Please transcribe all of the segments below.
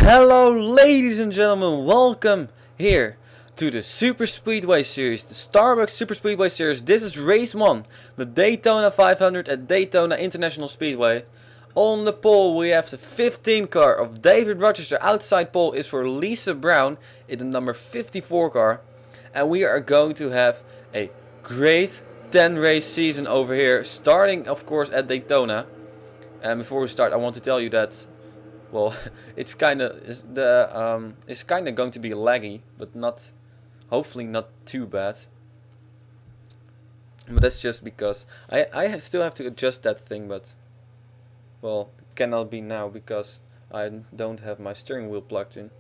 Hello ladies and gentlemen, welcome here to the Superspeedway Series, the Starbucks Superspeedway Series. This is race 1, the Daytona 500 at Daytona International Speedway. On the pole we have the 15 car of David Rochester. Outside pole is for Lisa Brown in the number 54 car. And we are going to have a great 10 race season over here, starting of course at Daytona. And before we start, I want to tell you that, well, it's kind of going to be laggy, but not, hopefully not too bad. But that's just because I still have to adjust that thing, but well, cannot be now because I don't have my steering wheel plugged in.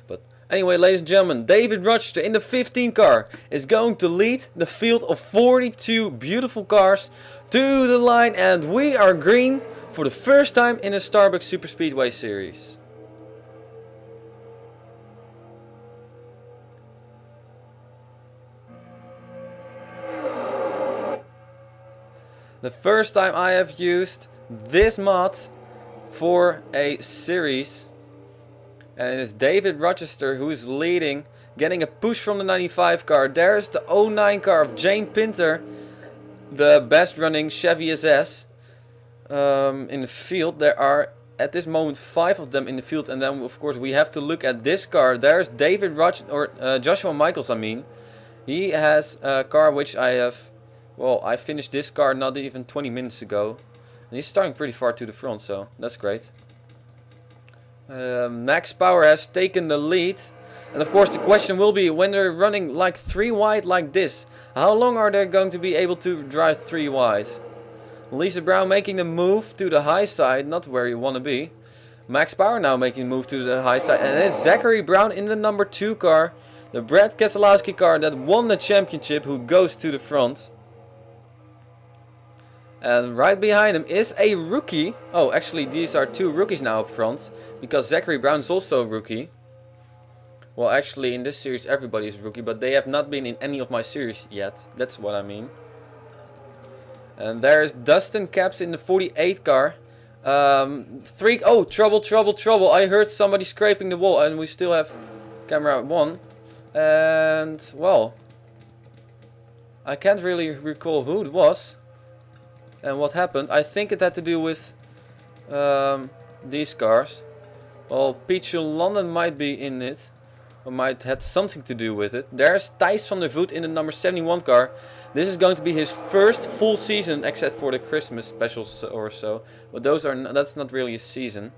But anyway, ladies and gentlemen, David Rochester in the 15 car is going to lead the field of 42 beautiful cars to the line, and we are green for the first time in a Starbucks Superspeedway Series. The first time I have used this mod for a series, and it is David Rochester who is leading, getting a push from the 95 car. There's the 09 car of Jane Pinter, the best running Chevy SS. In the field there are at this moment 5 of them in the field, and then of course we have to look at this car. There's David Joshua Michaels. I mean, he has a car which I have. Well, I finished this car not even 20 minutes ago, and he's starting pretty far to the front, so that's great. Max Power has taken the lead, and of course the question will be, when they're running like 3 wide like this, how long are they going to be able to drive 3 wide? Lisa Brown making the move to the high side, not where you want to be. Max Power now making the move to the high side, and it's Zachary Brown in the number 2 car, the Brad Keselowski car that won the championship, who goes to the front. And right behind him is a rookie. Oh, actually these are 2 rookies now up front, because Zachary Brown is also a rookie. Well, actually in this series everybody is a rookie, but they have not been in any of my series yet. That's what I mean. And there's Dustin Capps in the 48 car. Oh, trouble. I heard somebody scraping the wall, and we still have camera 1. And, well, I can't really recall who it was and what happened. I think it had to do with these cars. Well, Peach London might be in it, or might had something to do with it. There's Thijs van der Voet in the number 71 car. This is going to be his first full season, except for the Christmas specials or so. But that's not really a season.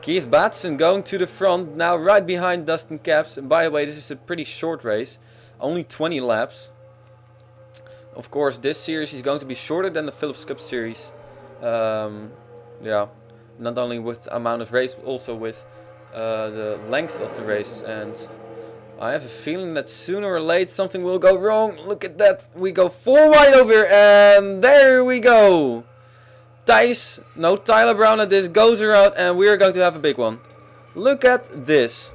Keith Batson going to the front now, right behind Dustin Capps. And by the way, this is a pretty short race, only 20 laps. Of course, this series is going to be shorter than the Phillips Cup series. Yeah, not only with the amount of race, but also with the length of the races. And I have a feeling that sooner or later something will go wrong. Look at that. We go 4 wide over here, and there we go. Tyler Brown at this goes around, and we are going to have a big one. Look at this.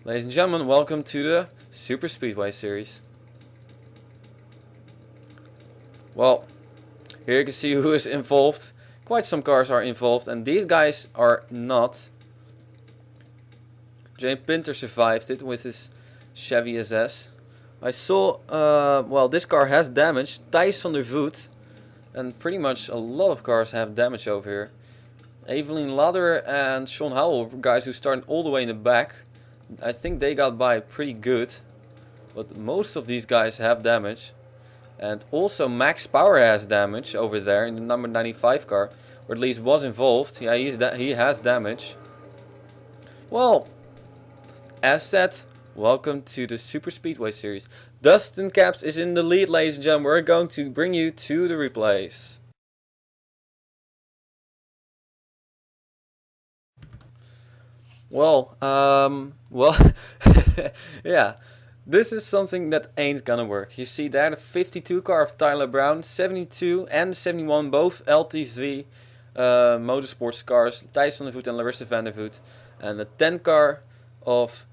Ladies and gentlemen, welcome to the Superspeedway Series. Well, here you can see who is involved. Quite some cars are involved, and these guys are not. Jane Pinter survived it with his Chevy SS. I saw, well, this car has damage. Thijs van der Voet, and pretty much a lot of cars have damage over here. Evelyn Ladder and Sean Howell, guys who started all the way in the back. I think they got by pretty good, but most of these guys have damage. And also Max Power has damage over there in the number 95 car, or at least was involved. Yeah, he has damage. Well, as said, welcome to the Superspeedway Series. Dustin Capps is in the lead, ladies and gentlemen. We're going to bring you to the replays. Well, yeah. This is something that ain't gonna work. You see there the 52 car of Tyler Brown, 72 and 71, both LTV motorsports cars, Thijs van der Voet and Larissa van der Voet. And the 10 car of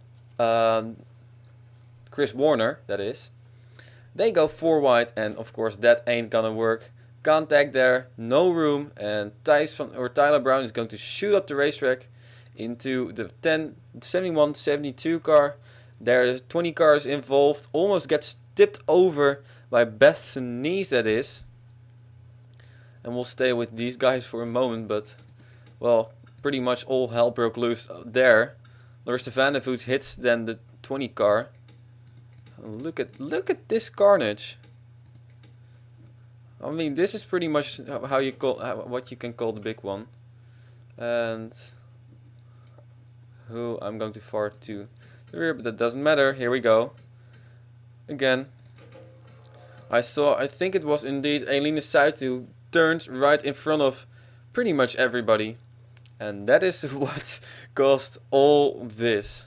Chris Warner, that is. They go 4 wide, and of course that ain't gonna work. Contact there, no room, and Tyler Brown is going to shoot up the racetrack into the 71-72 car. There's 20 cars involved, almost gets tipped over by Bethany's, that is. And we'll stay with these guys for a moment, but, well, pretty much all hell broke loose there. Lars de Vandervoort hits then the 20 car. Look at this carnage. I mean, this is pretty much how you call what you can call the big one. And who I'm going too far to the rear, but that doesn't matter. Here we go. Again. I think it was indeed Eline Suit who turned right in front of pretty much everybody. And that is what caused all this.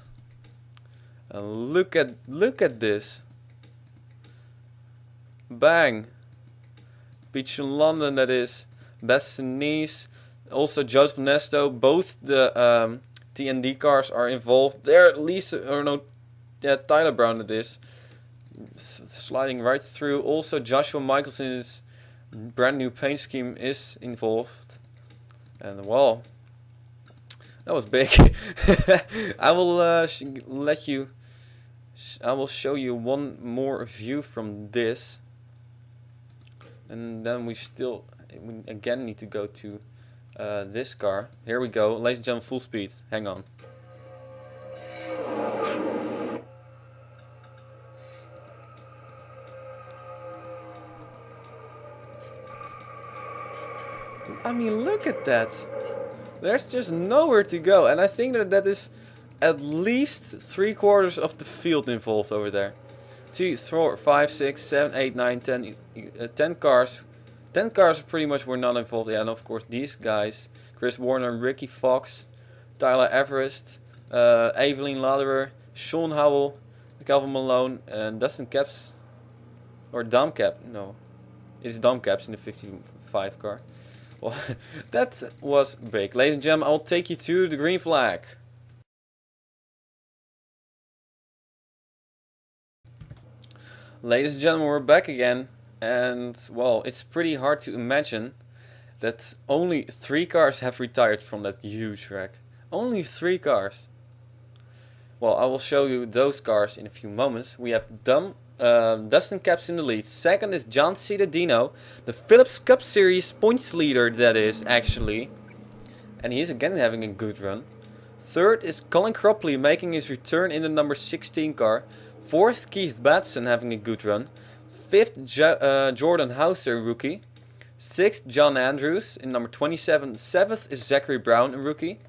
And look at this. Bang. Beach in London, that is. Bessenies. Also Joseph Nesto. Both the TND cars are involved. There at least, or no, yeah, Tyler Brown it is. Sliding right through. Also Joshua Michelson's brand new paint scheme is involved. And well, that was big. I will I will show you one more view from this. And then we again need to go to this car. Here we go, ladies and gentlemen, full speed. Hang on. I mean, look at that. There's just nowhere to go. And I think that is at least 3/4 of the field involved over there. 2, 4, 5, 6, 7, 8, 9, 10, 10 cars. 10 cars pretty much were not involved. Yeah, and of course these guys. Chris Warner, Ricky Fox, Tyler Everest, Evelyn Lauderer, Sean Howell, Calvin Malone, and Dustin Caps. Or Dom Cap. No. It's Dom Caps in the 55 car. Well, that was big. Ladies and gentlemen, I'll take you to the green flag. Ladies and gentlemen, we're back again. And, well, it's pretty hard to imagine that only 3 cars have retired from that huge wreck. Only 3 cars. Well, I will show you those cars in a few moments. We have Dustin Caps in the lead. Second is John Cittadino, the Phillips Cup Series points leader, that is, actually. And he's again having a good run. Third is Colin Cropley making his return in the number 16 car. Fourth, Keith Batson having a good run. Fifth, Jordan Hauser, rookie. Sixth, John Andrews in number 27. Seventh is Zachary Brown, a rookie.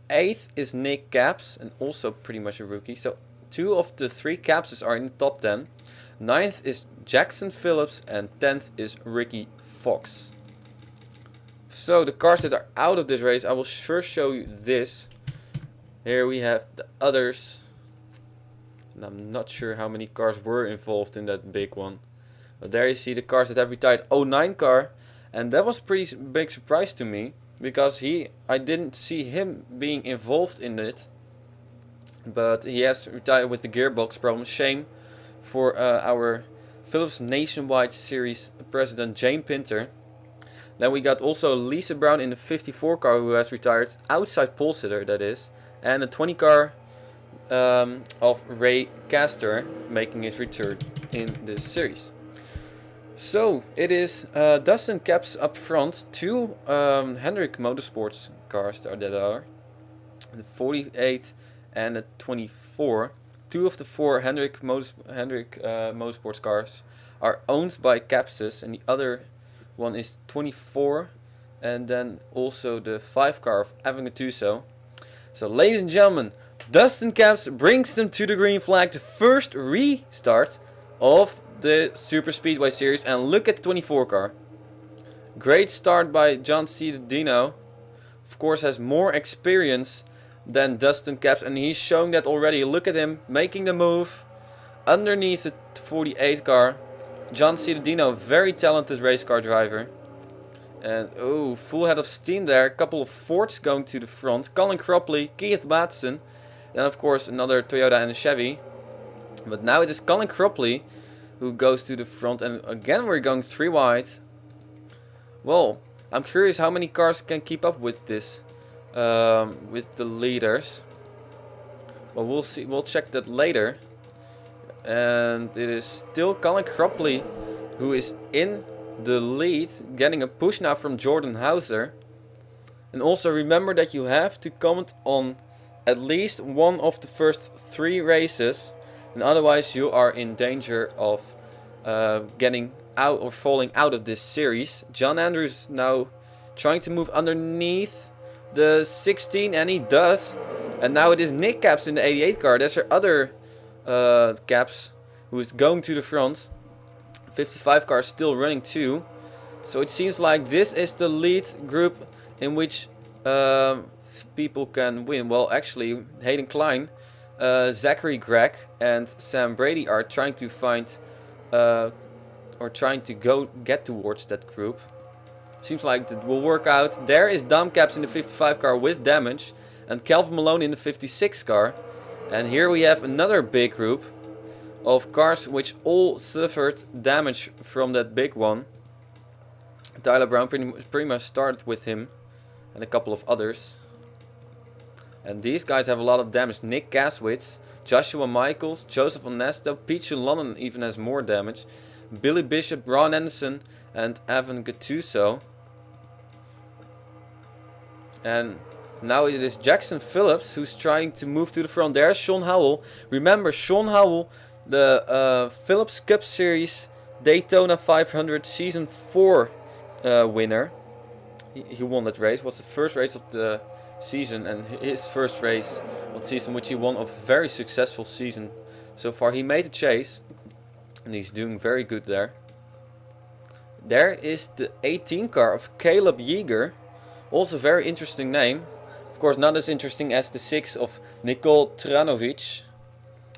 Eighth is Nick Caps, and also pretty much a rookie. So 2 of the 3 Capses are in the top 10. 9th is Jackson Phillips, and 10th is Ricky Fox. So the cars that are out of this race, I will first show you this. Here we have the others. And I'm not sure how many cars were involved in that big one. But there you see the cars that have retired. 09 car. And that was a pretty big surprise to me. Because I didn't see him being involved in it. But he has retired with the gearbox problem. Shame for our Phillips Nationwide Series president, Jane Pinter. Then we got also Lisa Brown in the 54 car who has retired. Outside pole sitter, that is. And a 20 car of Ray Castor making his return in this series. So it is Dustin Caps up front, 2 Hendrick Motorsports cars that are the 48 and the 24. 2 of the 4 Hendrick Motorsports cars are owned by Capses, and the other one is 24, and then also the 5 car of Evan Gattuso. So ladies and gentlemen, Dustin Caps brings them to the green flag, the first restart of the Superspeedway Series. And look at the 24 car. Great start by John Cittadino. Of course, has more experience than Dustin Caps, and he's showing that already. Look at him making the move underneath the 48 car. John Cittadino, very talented race car driver. And oh, full head of steam there. A couple of Fords going to the front. Colin Cropley, Keith Batson. Then of course another Toyota and a Chevy. But now it is Colin Cropley who goes to the front, and again we're going 3 wide. Well, I'm curious how many cars can keep up with this, with the leaders. Well, we'll see. We'll check that later. And it is still Colin Cropley who is in the lead, getting a push now from Jordan Hauser. And also remember that you have to comment on at least one of the first 3 races, and otherwise you are in danger of getting out or falling out of this series. John Andrews now trying to move underneath the 16, and he does. And now it is Nick Caps in the 88 car. There's her other Caps who is going to the front. 55 car still running too. So it seems like this is the lead group in which people can win. Well, actually, Hayden Klein, Zachary Gregg, and Sam Brady are trying to find or trying to get towards that group. Seems like it will work out. There is Dom Caps in the 55 car with damage, and Calvin Malone in the 56 car. And here we have another big group of cars which all suffered damage from that big one. Tyler Brown pretty much started with him and a couple of others. And these guys have a lot of damage. Nick Kaswitz, Joshua Michaels, Joseph Onesto, Pete London even has more damage. Billy Bishop, Ron Anderson, and Evan Gattuso. And now it is Jackson Phillips who's trying to move to the front. There's Sean Howell. Remember, Sean Howell, the Phillips Cup Series Daytona 500 Season 4 winner. He won that race. Was the first race of the season, and his first race of the season, which he won, a very successful season so far. He made the chase, and he's doing very good there. There is the 18 car of Caleb Yeager. Also very interesting name. Of course, not as interesting as the 6 of Nicole Tranovic,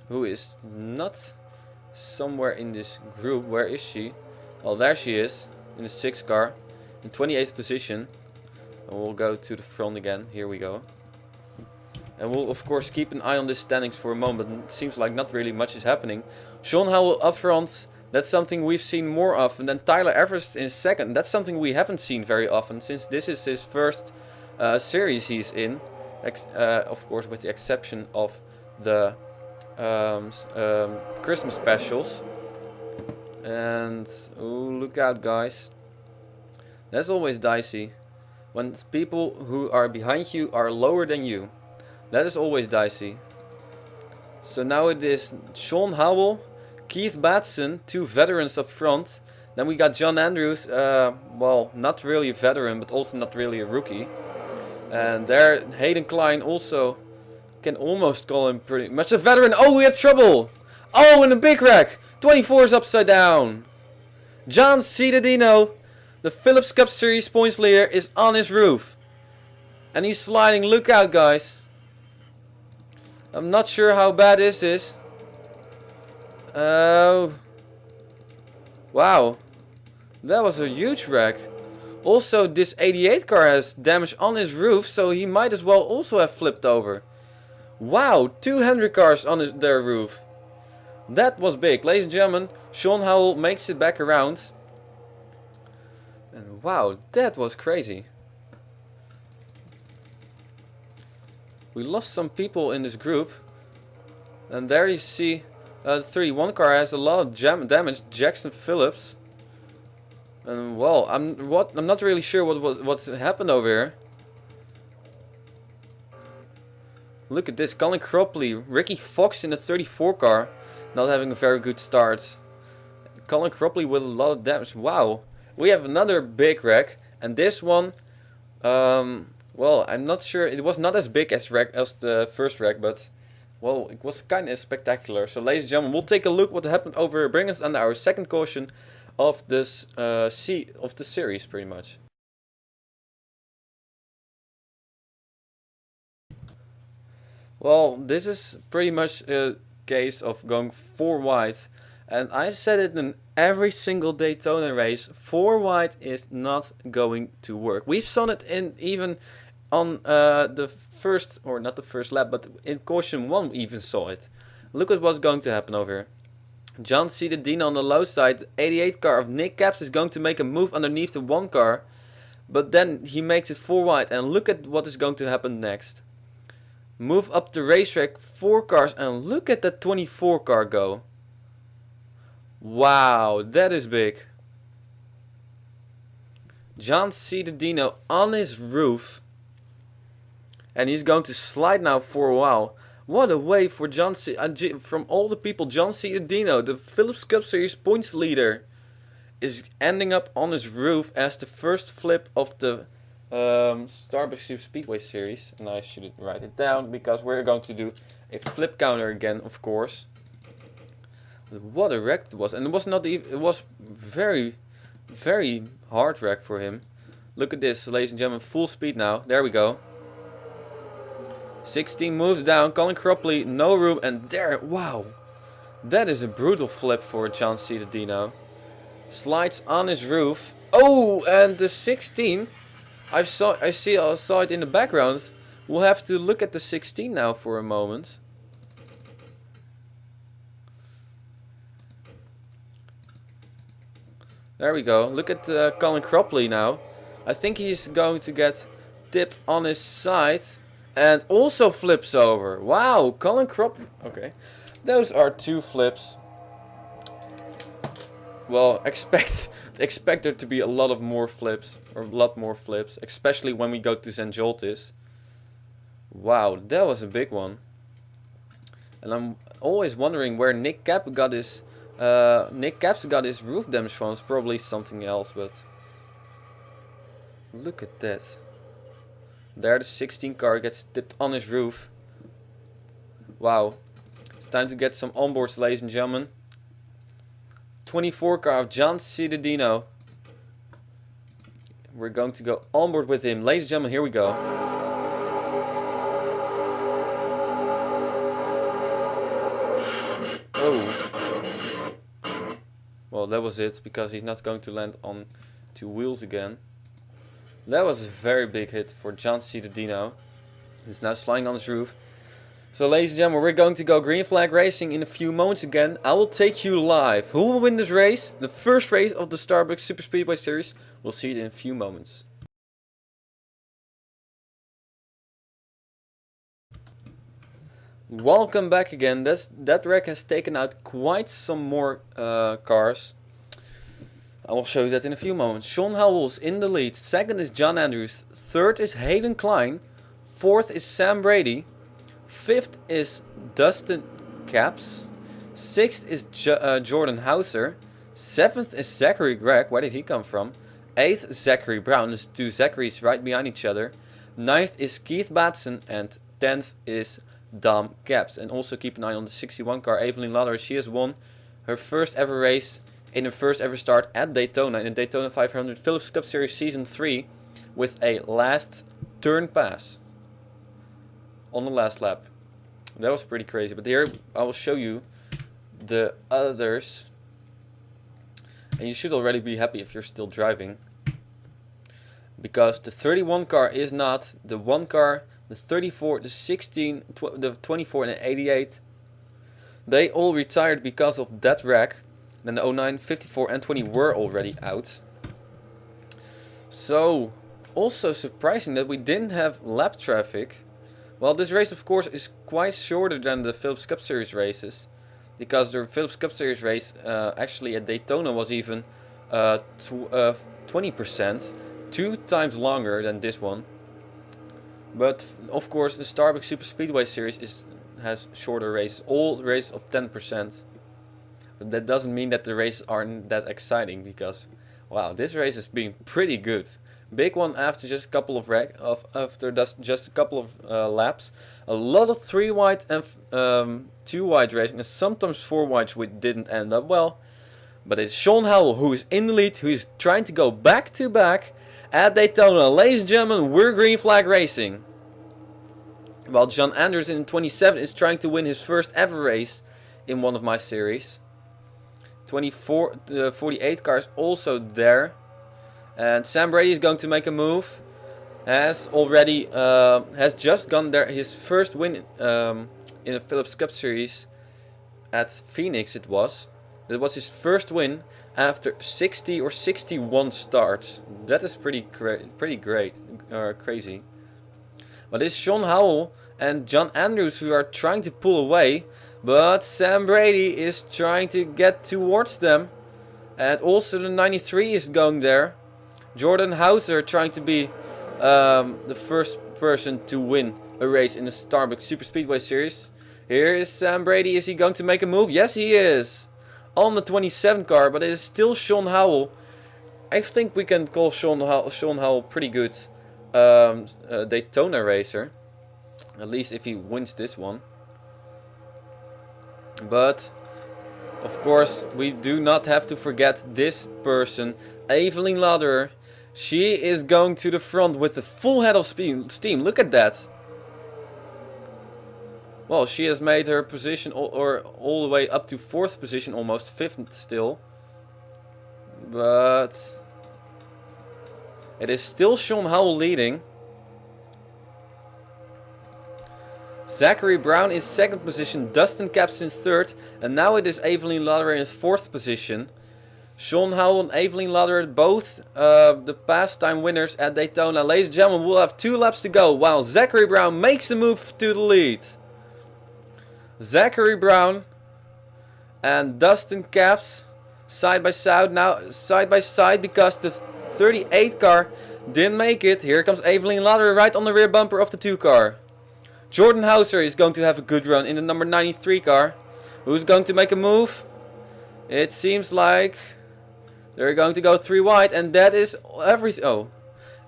who is not somewhere in this group. Where is she? Well, there she is, in the 6 car, in 28th position. And we'll go to the front again. Here we go. And we'll, of course, keep an eye on the standings for a moment. It seems like not really much is happening. Sean Howell up front. That's something we've seen more of. And then Tyler Everest in second. That's something we haven't seen very often, since this is his first series he's in. Of course, with the exception of the Christmas specials. And oh, look out, guys. That's always dicey. When people who are behind you are lower than you. That is always dicey. So now it is Sean Howell, Keith Batson, 2 veterans up front. Then we got John Andrews, well, not really a veteran, but also not really a rookie. And there, Hayden Klein also can almost call him pretty much a veteran. Oh, we have trouble! Oh, and a big wreck! 24 is upside down. John Cittadino, the Phillips Cup Series points leader, is on his roof. And he's sliding. Look out, guys. I'm not sure how bad this is. Oh. Wow. That was a huge wreck. Also, this 88 car has damage on his roof, so he might as well also have flipped over. Wow, 200 cars on their roof. That was big. Ladies and gentlemen, Sean Howell makes it back around. And wow, that was crazy. We lost some people in this group. And there you see the 31 car has a lot of damage. Jackson Phillips. And well, I'm not really sure what happened over here. Look at this, Colin Cropley, Ricky Fox in the 34 car, not having a very good start. Colin Cropley with a lot of damage. Wow, we have another big wreck, and this one, well, I'm not sure. It was not as big as the first wreck, but well, it was kind of spectacular. So, ladies and gentlemen, we'll take a look what happened over here. Bring us under our second caution of this of the series, pretty much. Well, this is pretty much a case of going 4 wide, and I've said it in every single Daytona race. 4 wide is not going to work. We've seen it even on the first, or not the first lap, but in caution 1 we even saw it. Look at what's going to happen over here. John C. the Dino on the low side. The 88 car of Nick Caps is going to make a move underneath the 1 car. But then he makes it 4 wide. And look at what is going to happen next. Move up the racetrack 4 cars. And look at that 24 car go. Wow, that is big. John C. the Dino on his roof. And he's going to slide now for a while. What a way for John C. From all the people, John C. the Dino, the Phillips Cup Series points leader, is ending up on his roof as the first flip of the Starbucks Superspeedway Series. And I should write it down because we're going to do a flip counter again, of course. What a wreck it was, and it was not even. It was very, very hard wreck for him. Look at this, ladies and gentlemen, full speed now. There we go. 16 moves down, Colin Cropley, no room, and there, wow. That is a brutal flip for John C. the Dino. Slides on his roof. Oh, and the 16, I saw it in the background. We'll have to look at the 16 now for a moment. There we go. Look at Colin Cropley now. I think he's going to get tipped on his side. And also flips over. Wow, Colin Cropley. Okay. Those are 2 flips. Well, expect there to be a lot of more flips. Or a lot more flips. Especially when we go to St. Joltis. Wow, that was a big one. And I'm always wondering where Nick Caps got his roof damage from. It's probably something else, but look at that. There the 16 car gets tipped on his roof. Wow. It's time to get some onboards, ladies and gentlemen. 24 car of John C. the Dino. We're going to go onboard with him. Ladies and gentlemen, here we go. Oh. Well, that was it, because he's not going to land on 2 wheels again. That was a very big hit for John C. the Dino. He's now sliding on his roof. So ladies and gentlemen, we're going to go green flag racing in a few moments again. I will take you live. Who will win this race? The first race of the Starbucks Superspeedway Series. We'll see it in a few moments. Welcome back again. That wreck has taken out quite some more cars. I will show you that in a few moments. Sean Howells in the lead. Second is John Andrews. Third is Hayden Klein. Fourth is Sam Brady. Fifth is Dustin Caps. Sixth is Jordan Hauser. Seventh is Zachary Gregg. Where did he come from? Eighth, Zachary Brown. There's 2 Zacharys right behind each other. Ninth is Keith Batson. And 10th is Dom Caps. And also keep an eye on the 61 car, Evelyn Lauder. She has won her first ever race in her first ever start at Daytona, in the Daytona 500 Phillips Cup Series Season 3, with a last turn pass on the last lap. That was pretty crazy, but here I will show you the others, and you should already be happy if you're still driving, because the 31 car is not, the 1 car, the 34, the 16, the 24 and the 88, they all retired because of that wreck. Then the 09, 54 and 20 were already out. So, also surprising that we didn't have lap traffic. Well, this race of course is quite shorter than the Phillips Cup Series races. Because the Phillips Cup Series race actually at Daytona was even 20%. 2 times longer than this one. But of course the Starbucks Superspeedway Series has shorter races. All races of 10%. But that doesn't mean that the races aren't that exciting, because wow, this race has been pretty good. Big one after just a couple of laps. A lot of 3 wide and 2 wide racing, and sometimes 4 wide, which didn't end up well. But it's Sean Howell who is in the lead, who is trying to go back to back at Daytona. Ladies and gentlemen, we're green flag racing. While John Andrews in 27 is trying to win his first ever race in one of my series. 48 cars also there, and Sam Brady is going to make a move. Has just gone there, his first win in a Phillips Cup Series at Phoenix it was. That was his first win after 60 or 61 starts. That is pretty great, crazy. But it's Sean Howell and John Andrews who are trying to pull away. But Sam Brady is trying to get towards them. And also the 93 is going there. Jordan Hauser trying to be the first person to win a race in the Starbucks Superspeedway Series. Here is Sam Brady. Is he going to make a move? Yes, he is. On the 27 car, but it is still Sean Howell. I think we can call Sean Howell pretty good Daytona racer. At least if he wins this one. But, of course, we do not have to forget this person, Evelyn Lauderer. She is going to the front with a full head of steam. Look at that. Well, she has made her position all the way up to 4th position, almost 5th still. But it is still Sean Howell leading. Zachary Brown in 2nd position, Dustin Capps in 3rd, and now it is Evelyn Lauderer in 4th position. Sean Howell and Evelyn Lauderer, both the past time winners at Daytona. Ladies and gentlemen, we'll have 2 laps to go while Zachary Brown makes the move to the lead. Zachary Brown and Dustin Capps side by side because the 38 car didn't make it. Here comes Evelyn Lauderer right on the rear bumper of the 2 car. Jordan Hauser is going to have a good run in the number 93 car. Who's going to make a move? It seems like they're going to go 3 wide, and that is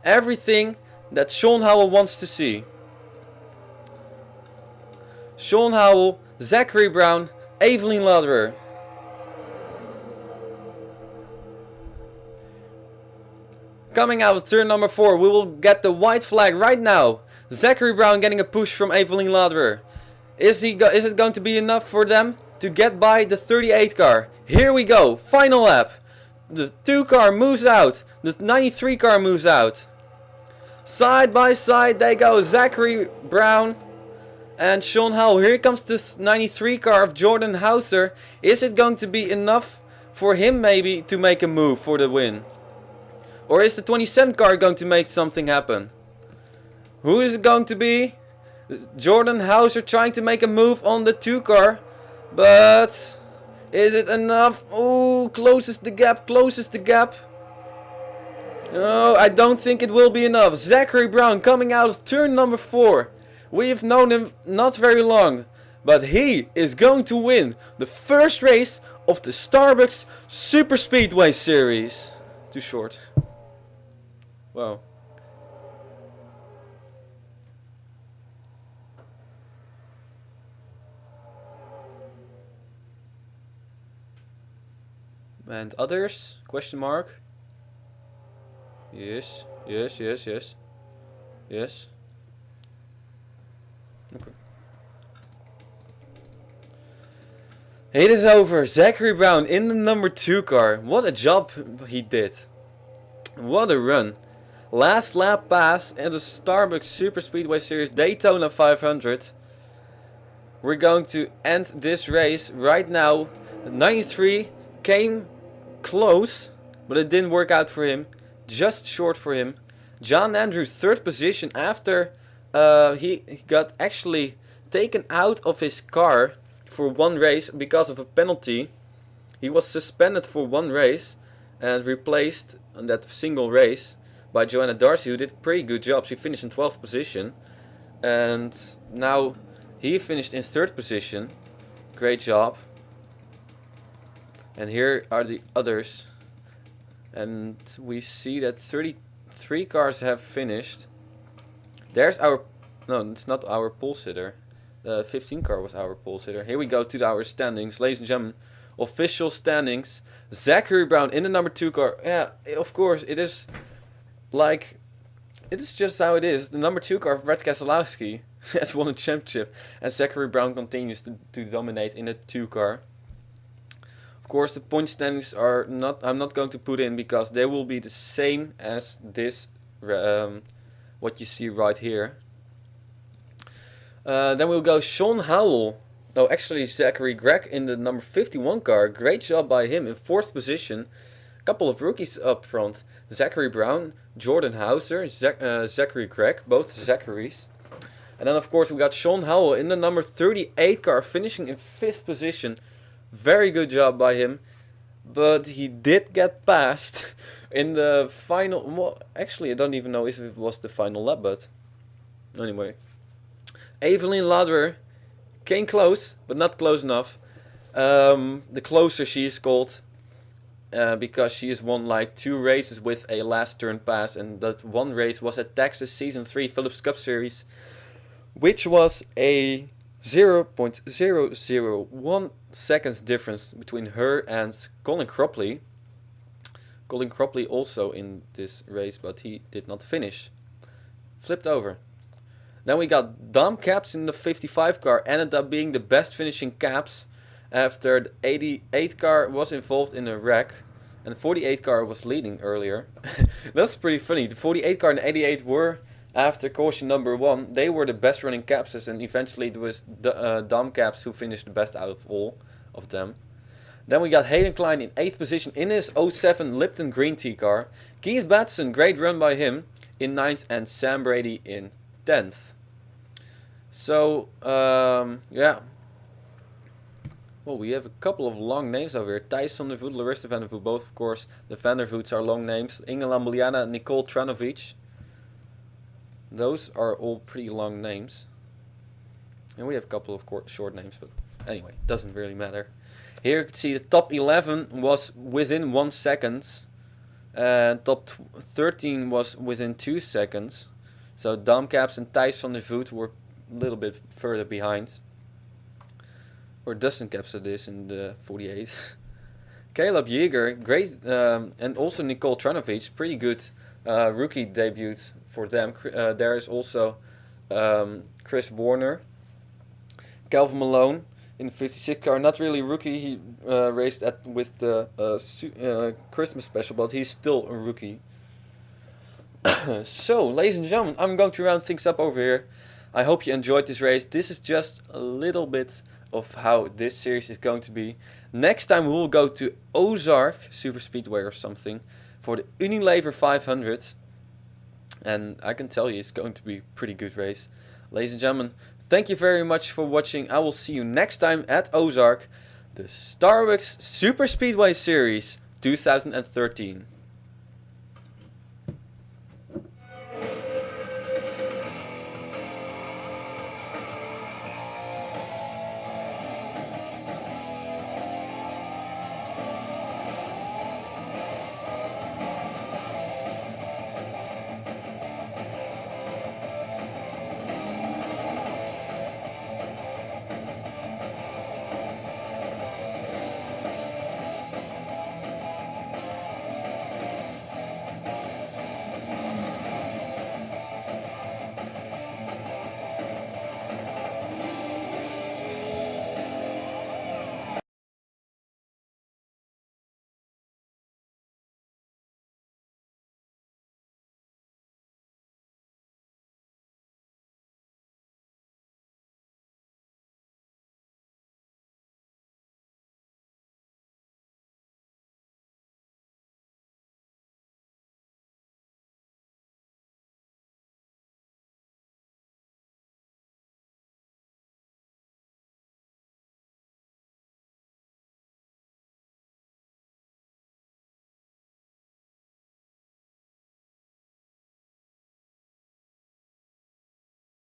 everything that Sean Howell wants to see. Sean Howell, Zachary Brown, Evelyn Lauderer. Coming out of turn number 4, we will get the white flag right now. Zachary Brown getting a push from Evelyn Lauderer. Is it going to be enough for them to get by the 38 car? Here we go, final lap. The 2 car moves out, the 93 car moves out. Side by side they go, Zachary Brown and Sean Howell. Here comes the 93 car of Jordan Hauser. Is it going to be enough for him maybe to make a move for the win? Or is the 27 car going to make something happen? Who is it going to be? Jordan Hauser trying to make a move on the 2 car. But is it enough? Ooh, closes the gap. No, I don't think it will be enough. Zachary Brown coming out of turn number 4. We have known him not very long, but he is going to win the first race of the Starbucks Superspeedway Series. Too short. Wow. And others? Question mark. Yes. Yes. Okay. It is over. Zachary Brown in the number 2 car. What a job he did. What a run. Last lap pass in the Starbucks Superspeedway Series Daytona 500. We're going to end this race right now. 93 came close, but it didn't work out for him. Just short for him. John Andrews 3rd position after he got actually taken out of his car for 1 race because of a penalty. He was suspended for 1 race and replaced on that single race by Joanna Darcy, who did pretty good job. She finished in 12th position, and now he finished in 3rd position. Great job. And here are the others, and we see that 33 cars have finished. There's our, no, it's not our pole sitter. The 15 car was our pole sitter. Here we go to our standings, ladies and gentlemen. Official standings. Zachary Brown in the number 2 car. Yeah, of course, it is like, it is just how it is. The number 2 car of Brad Keselowski has won a championship, and Zachary Brown continues to dominate in the 2 car. Of course, the point standings are not, I'm not going to put in because they will be the same as this, what you see right here. Then we'll go Sean Howell. No, actually Zachary Gregg in the number 51 car. Great job by him in 4th position. Couple of rookies up front. Zachary Brown, Jordan Hauser, Zachary Gregg, both Zacharys. And then of course we got Sean Howell in the number 38 car, finishing in 5th position. Very good job by him. But he did get passed in the final... Well, actually I don't even know if it was the final lap, but... Anyway. Evelyn Lauderer came close, but not close enough. The closer she is called... because she has won like 2 races with a last turn pass, and that one race was at Texas Season 3 Phillips Cup Series, which was a 0.001 seconds difference between her and Colin Cropley. Colin Cropley also in this race, but he did not finish. Flipped over. Then we got Dom Capps in the 55 car, ended up being the best finishing Capps, after the 88 car was involved in a wreck and the 48 car was leading earlier. That's pretty funny. The 48 car and the 88 were, after caution number 1, they were the best running Capses, and eventually it was Dom Capps who finished the best out of all of them. Then we got Hayden Klein in 8th position in his 07 Lipton Green Tea car. Keith Batson, great run by him, in 9th, and Sam Brady in 10th. So, yeah. Well, we have a couple of long names over here. Thijs van der Voet, Larissa van der Voet, both of course. The van der Voets are long names. Inge Lambliana, Nicole Tranovic. Those are all pretty long names. And we have a couple of short names, but anyway, doesn't really matter. Here you can see the top 11 was within 1 second. And top 13 was within 2 seconds. So Dom Capps and Thijs van der Voet were a little bit further behind. Or Dustin Capps it is in the 48. Caleb Yeager, great, and also Nicole Tranovic, pretty good rookie debut for them. There is also Chris Warner. Calvin Malone in the 56 car, not really rookie, he raced with the Christmas special, but he's still a rookie. So, ladies and gentlemen, I'm going to round things up over here. I hope you enjoyed this race. This is just a little bit of how this series is going to be. Next time we will go to Ozark Superspeedway or something for the Unilever 500. And I can tell you it's going to be a pretty good race. Ladies and gentlemen, thank you very much for watching. I will see you next time at Ozark, the Starbucks Superspeedway Series 2013.